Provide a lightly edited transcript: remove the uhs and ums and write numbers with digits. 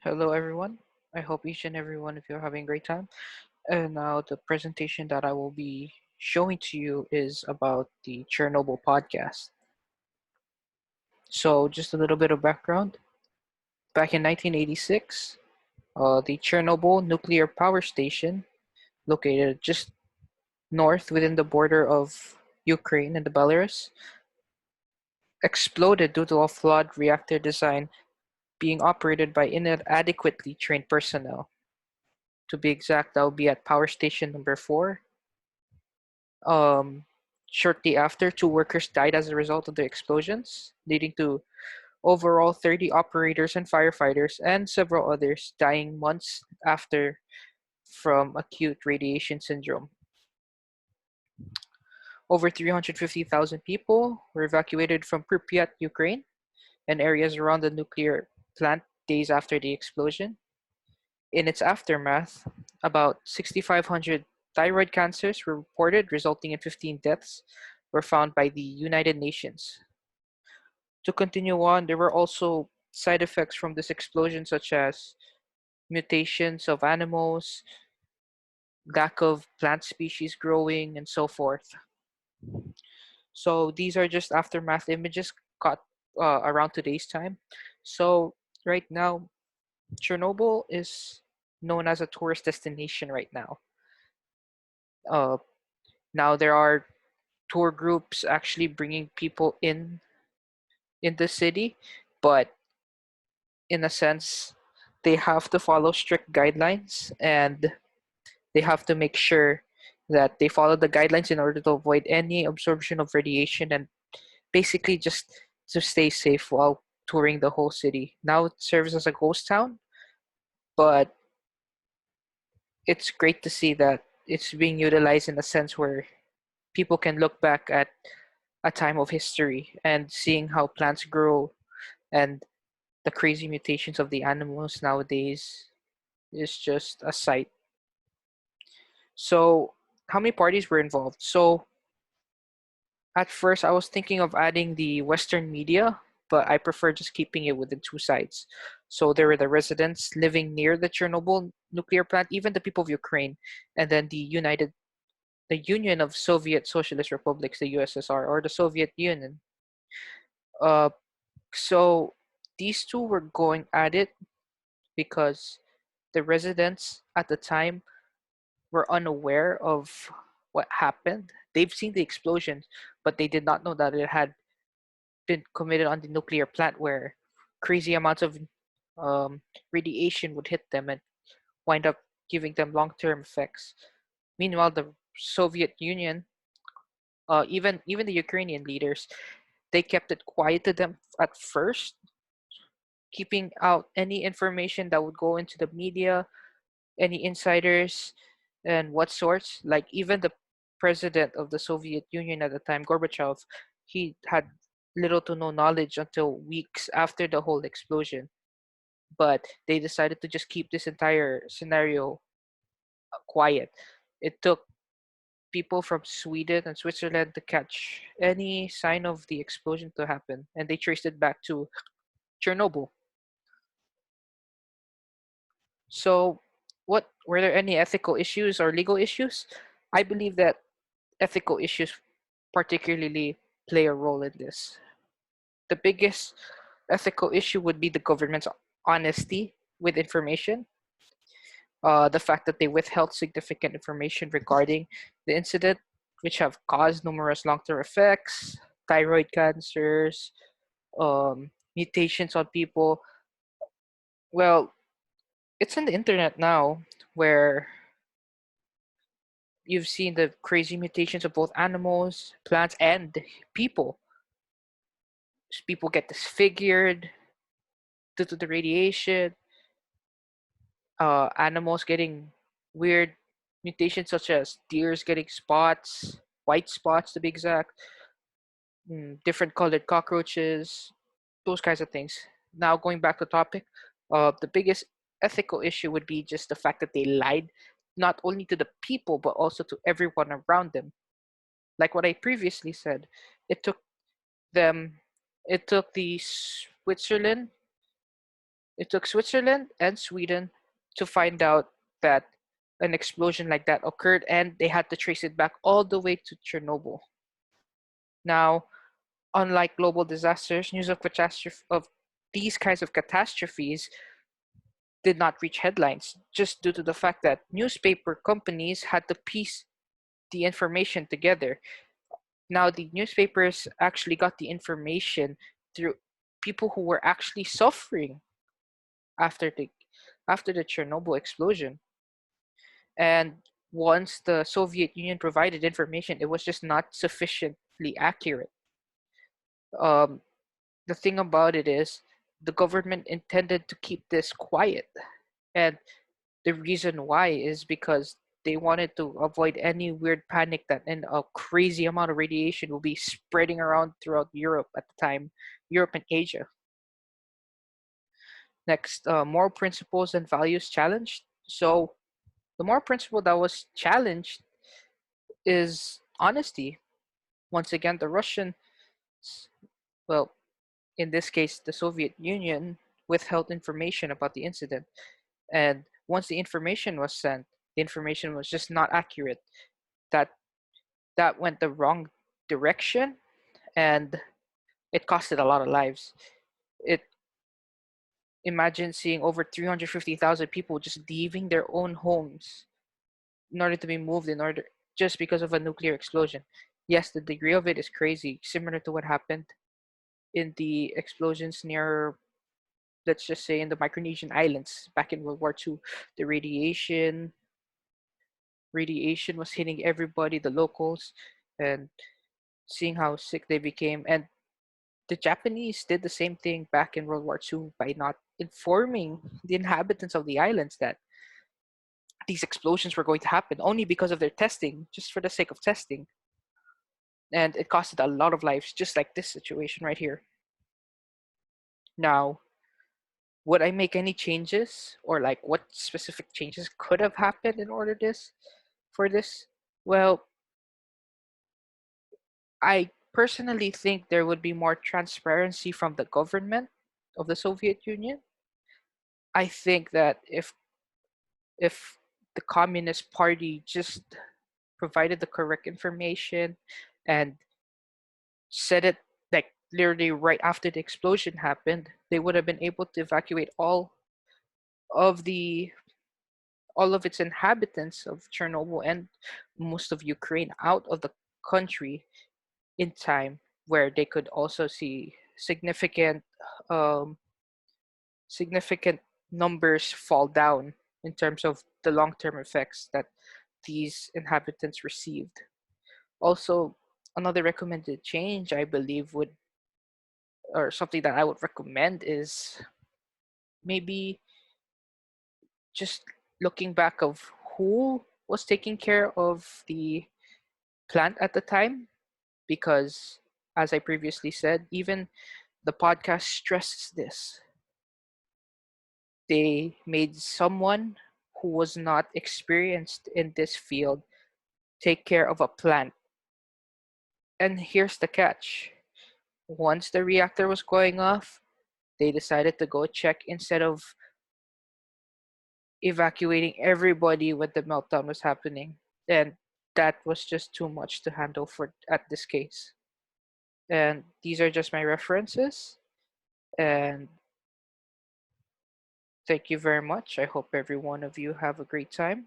Hello, everyone. I hope each and every one of you are having a great time. And now, the presentation that I will be showing to you is about the Chernobyl podcast. So, just a little bit of background. Back in 1986, the Chernobyl nuclear power station, located just north within the border of Ukraine and the Belarus, exploded due to a flawed reactor design being operated by inadequately trained personnel. To be exact, that will be at power station number 4. Um, Shortly after, two workers died as a result of the explosions, leading to overall 30 operators and firefighters and several others dying months after from acute radiation syndrome. Over 350,000 people were evacuated from Pripyat, Ukraine, and areas around the nuclear plant days after the explosion. In its aftermath, about 6,500 thyroid cancers were reported, resulting in 15 deaths were found by the United Nations. To continue on, there were also side effects from this explosion, such as mutations of animals, lack of plant species growing, and so forth. So these are just aftermath images caught around today's time. So right now, Chernobyl is known as a tourist destination right now. Uh, Now there are tour groups actually bringing people in the city, but in a sense, they have to follow strict guidelines and they have to make sure that they follow the guidelines in order to avoid any absorption of radiation and basically just to stay safe while touring the whole city. Now it serves as a ghost town, but it's great to see that it's being utilized in a sense where people can look back at a time of history and seeing how plants grow and the crazy mutations of the animals nowadays is just a sight. So, how many parties were involved? So, at first, I was thinking of adding the Western media, but I prefer just keeping it within two sides. So, there were the residents living near the Chernobyl nuclear plant, even the people of Ukraine, and then the Union of Soviet Socialist Republics, the USSR, or the Soviet Union. Uh, so, these two were going at it because the residents at the time were unaware of what happened. They've seen the explosions, but they did not know that it had been committed on the nuclear plant where crazy amounts of radiation would hit them and wind up giving them long-term effects. Meanwhile, the Soviet Union, even the Ukrainian leaders, they kept it quiet to them at first, keeping out any information that would go into the media, any insiders, and what sorts. Like even the president of the Soviet Union at the time, Gorbachev, he had little to no knowledge until weeks after the whole explosion. But they decided to just keep this entire scenario quiet. It took people from Sweden and Switzerland to catch any sign of the explosion to happen, and they traced it back to Chernobyl. So, what were there any ethical issues or legal issues? I believe that ethical issues particularly play a role in this. The biggest ethical issue would be the government's honesty with information, the fact that they withheld significant information regarding the incident, which have caused numerous long-term effects, thyroid cancers, mutations on people. Well, it's in the internet now where you've seen the crazy mutations of both animals, plants, and people. People get disfigured due to the radiation, animals getting weird mutations such as deers getting spots, white spots to be exact, different colored cockroaches, those kinds of things. Now going back to topic, the biggest ethical issue would be just the fact that they lied not only to the people but also to everyone around them. Like what I previously said, it took them, it took the Switzerland It took Switzerland and Sweden to find out that an explosion like that occurred, and they had to trace it back all the way to Chernobyl. Now, unlike global disasters, news of catastrophe of these kinds of catastrophes did not reach headlines just due to the fact that newspaper companies had to piece the information together. Now, the newspapers actually got the information through people who were actually suffering after the Chernobyl explosion. And once the Soviet Union provided information, it was just not sufficiently accurate. Um, the thing about it is, the government intended to keep this quiet, and the reason why is because they wanted to avoid any weird panic that a crazy amount of radiation will be spreading around throughout Europe at the time, Europe and Asia. Next, moral principles and values challenged. So the moral principle that was challenged is honesty. Once again, the Russian, well, in this case, the Soviet Union, withheld information about the incident. And once the information was sent, the information was just not accurate. That that went the wrong direction, and it costed a lot of lives. It Imagine seeing over 350,000 people just leaving their own homes in order to be moved in order just because of a nuclear explosion. Yes, the degree of it is crazy, similar to what happened in the explosions near, let's just say, in the Micronesian islands back in World War II. The radiation was hitting everybody, the locals, and seeing how sick they became. And the Japanese did the same thing back in World War II by not informing the inhabitants of the islands that these explosions were going to happen only because of their testing, just for the sake of testing. And it costed a lot of lives, just like this situation right here. Now, would I make any changes, or like what specific changes could have happened in order for this? Well, I personally think there would be more transparency from the government of the Soviet Union. I think that if the Communist Party just provided the correct information and said it like literally right after the explosion happened, they would have been able to evacuate of the all of its inhabitants of Chernobyl and most of Ukraine out of the country in time, where they could also see um, significant numbers fall down in terms of the long-term effects that these inhabitants received. Also, another recommended change I believe would, or something that I would recommend, is maybe just looking back of who was taking care of the plant at the time, because as I previously said, even the podcast stresses this. They made someone who was not experienced in this field take care of a plant. And here's the catch. Once the reactor was going off, they decided to go check instead of evacuating everybody when the meltdown was happening. And that was just too much to handle for at this case. And these are just my references. And thank you very much. I hope every one of you have a great time.